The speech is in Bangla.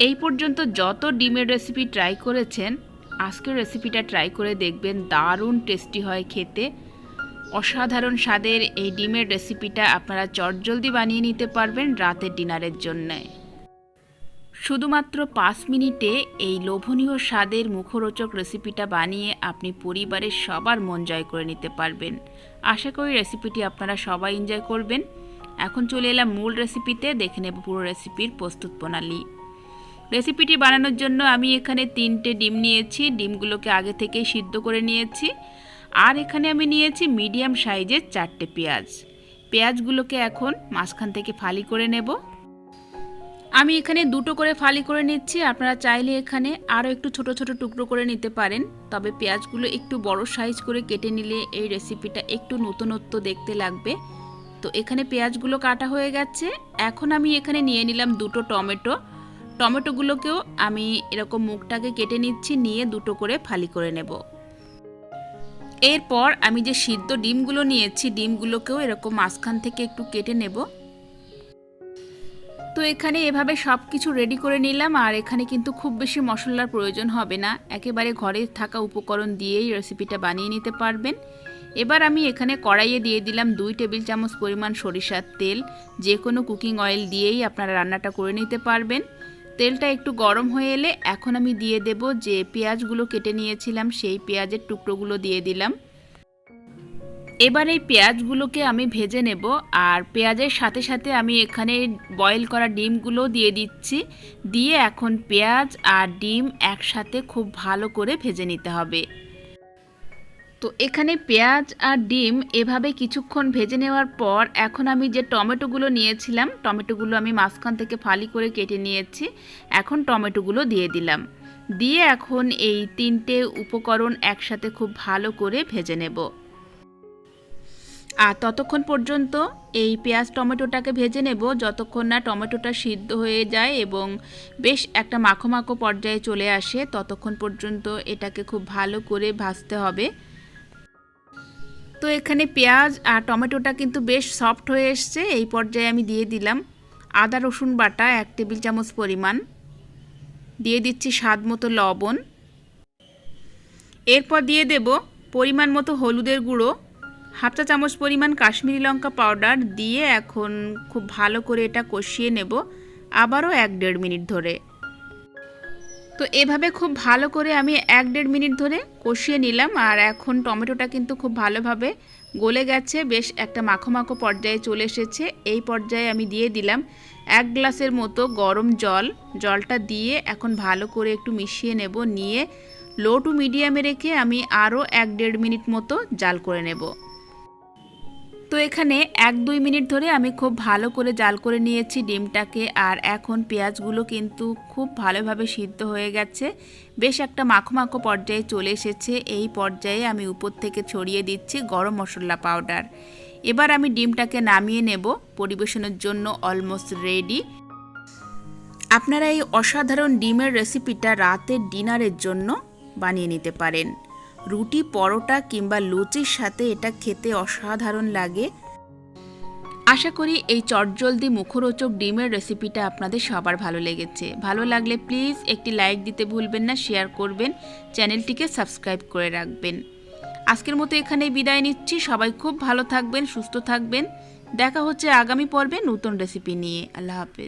এই পর্যন্ত যত ডিমের রেসিপি ট্রাই করেছেন, আজকের রেসিপিটা ট্রাই করে দেখবেন, দারুণ টেস্টি হয় খেতে। অসাধারণ স্বাদের এই ডিমের রেসিপিটা আপনারা চটজলদি বানিয়ে নিতে পারবেন রাতের ডিনারের জন্য। শুধুমাত্র 5 মিনিটে এই লোভনীয় স্বাদের মুখরোচক রেসিপিটা বানিয়ে আপনি পরিবারের সবার মন জয় করে নিতে পারবেন। আশা করি রেসিপিটি আপনারা সবাই এনজয় করবেন। এখন চলে এলাম মূল রেসিপিতে, দেখে নেব পুরো রেসিপির প্রস্তুত প্রণালী। রেসিপিটি বানানোর জন্য আমি এখানে 3টে ডিম নিয়েছি। ডিমগুলোকে আগে থেকেই সিদ্ধ করে নিয়েছি। আর এখানে আমি নিয়েছি মিডিয়াম সাইজের 4টে পেঁয়াজ। পেঁয়াজগুলোকে এখন মাঝখান থেকে ফালি করে নেব। আমি এখানে 2টো করে ফালি করে নিচ্ছি। আপনারা চাইলে এখানে আরও একটু ছোট ছোট টুকরো করে নিতে পারেন, তবে পেঁয়াজগুলো একটু বড় সাইজ করে কেটে নিলে এই রেসিপিটা একটু নতুনত্ব দেখতে লাগবে। তো এখানে পেঁয়াজগুলো কাটা হয়ে গেছে। এখন আমি এখানে নিয়ে নিলাম 2টো টমেটো। টমেটোগুলোকেও আমি এরকম মুখটাকে কেটে নিচ্ছি, নিয়ে 2টো করে ফালি করে নেব। এরপর আমি যে সিদ্ধ ডিমগুলো নিয়েছি, ডিমগুলোকেও এরকম মাঝখান থেকে একটু কেটে নেব। তো এখানে এভাবে সব কিছু রেডি করে নিলাম। আর এখানে কিন্তু খুব বেশি মশলার প্রয়োজন হবে না, একেবারে ঘরে থাকা উপকরণ দিয়েই রেসিপিটা বানিয়ে নিতে পারবেন। এবার আমি এখানে কড়াইয়ে দিয়ে দিলাম 2 টেবিল চামচ পরিমাণ সরিষার তেল। যে কোনো কুকিং অয়েল দিয়েই আপনারা রান্নাটা করে নিতে পারবেন। তেলটা একটু গরম হয়ে এলে এখন আমি দিয়ে দেব যে পেঁয়াজগুলো কেটে নিয়েছিলাম, সেই পেঁয়াজের টুকরোগুলো দিয়ে দিলাম। এবার এই পেঁয়াজগুলোকে আমি ভেজে নেব। আর পেঁয়াজের সাথে সাথে আমি এখানে বয়েল করা ডিমগুলো দিয়ে দিচ্ছি। দিয়ে এখন পেঁয়াজ আর ডিম একসাথে খুব ভালো করে ভেজে নিতে হবে। তো এখানে পেঁয়াজ আর ডিম এভাবে কিছুক্ষণ ভেজে নেওয়ার পর এখন আমি যে টমেটোগুলো নিয়েছিলাম, টমেটোগুলো আমি মাঝখান থেকে ফালি করে কেটে নিয়েছি। এখন টমেটোগুলো দিয়ে দিলাম। দিয়ে এখন এই 3টে উপকরণ একসাথে খুব ভালো করে ভেজে নেব। আর ততক্ষণ পর্যন্ত এই পেঁয়াজ টমেটোটাকে ভেজে নেব যতক্ষণ না টমেটোটা সিদ্ধ হয়ে যায় এবং বেশ একটা মাখো মাখো পর্যায়ে চলে আসে। ততক্ষণ পর্যন্ত এটাকে খুব ভালো করে ভাজতে হবে। তো এখানে পেঁয়াজ আর টমেটোটা কিন্তু বেশ সফট হয়ে এসছে। এই পর্যায়ে আমি দিয়ে দিলাম আদা রসুন বাটা 1 টেবিল চামচ পরিমাণ। দিয়ে দিচ্ছি স্বাদ মতো লবণ। এরপর দিয়ে দেব পরিমাণ মতো হলুদের গুঁড়ো, 1/2 চা চামচ পরিমাণ কাশ্মীরি লঙ্কা পাউডার। দিয়ে এখন খুব ভালো করে এটা কষিয়ে নেব আবারও 1-1.5 মিনিট ধরে। তো এভাবে খুব ভালো করে আমি 1-1.5 মিনিট ধরে কষিয়ে নিলাম। আর এখন টমেটোটা কিন্তু খুব ভালোভাবে গলে গেছে, বেশ একটা মাখো মাখো পর্যায়ে চলে এসেছে। এই পর্যায়ে আমি দিয়ে দিলাম 1 গ্লাসের মতো গরম জল। জলটা দিয়ে এখন ভালো করে একটু মিশিয়ে নেব। নিয়ে লো টু মিডিয়ামে রেখে আমি আরও 1-1.5 মিনিট মতো জাল করে নেব। তো এখানে 1-2 মিনিট ধরে আমি খুব ভালো করে জাল করে নিয়েছি ডিমটাকে। আর এখন পেঁয়াজগুলো কিন্তু খুব ভালোভাবে সিদ্ধ হয়ে গেছে, বেশ একটা মাখো মাখো পর্যায়ে চলে এসেছে। এই পর্যায়ে আমি উপর থেকে ছড়িয়ে দিচ্ছি গরম মশলা পাউডার। এবার আমি ডিমটাকে নামিয়ে নেব। পরিবেশনের জন্য অলমোস্ট রেডি। আপনারা এই অসাধারণ ডিমের রেসিপিটা রাতের ডিনারের জন্য বানিয়ে নিতে পারেন। রুটি, পরোটা কিংবা লুচির সাথে এটা খেতে অসাধারণ লাগে। আশা করি এই চটজলদি মুখরোচক ডিমের রেসিপিটা আপনাদের সবার ভালো লেগেছে। ভালো লাগলে প্লিজ একটি লাইক দিতে ভুলবেন না, শেয়ার করবেন, চ্যানেলটিকে সাবস্ক্রাইব করে রাখবেন। আজকের মতো এখানেই বিদায় নিচ্ছি। সবাই খুব ভালো থাকবেন, সুস্থ থাকবেন। দেখা হচ্ছে আগামী পর্বে নতুন রেসিপি নিয়ে। আল্লাহ হাফেজ।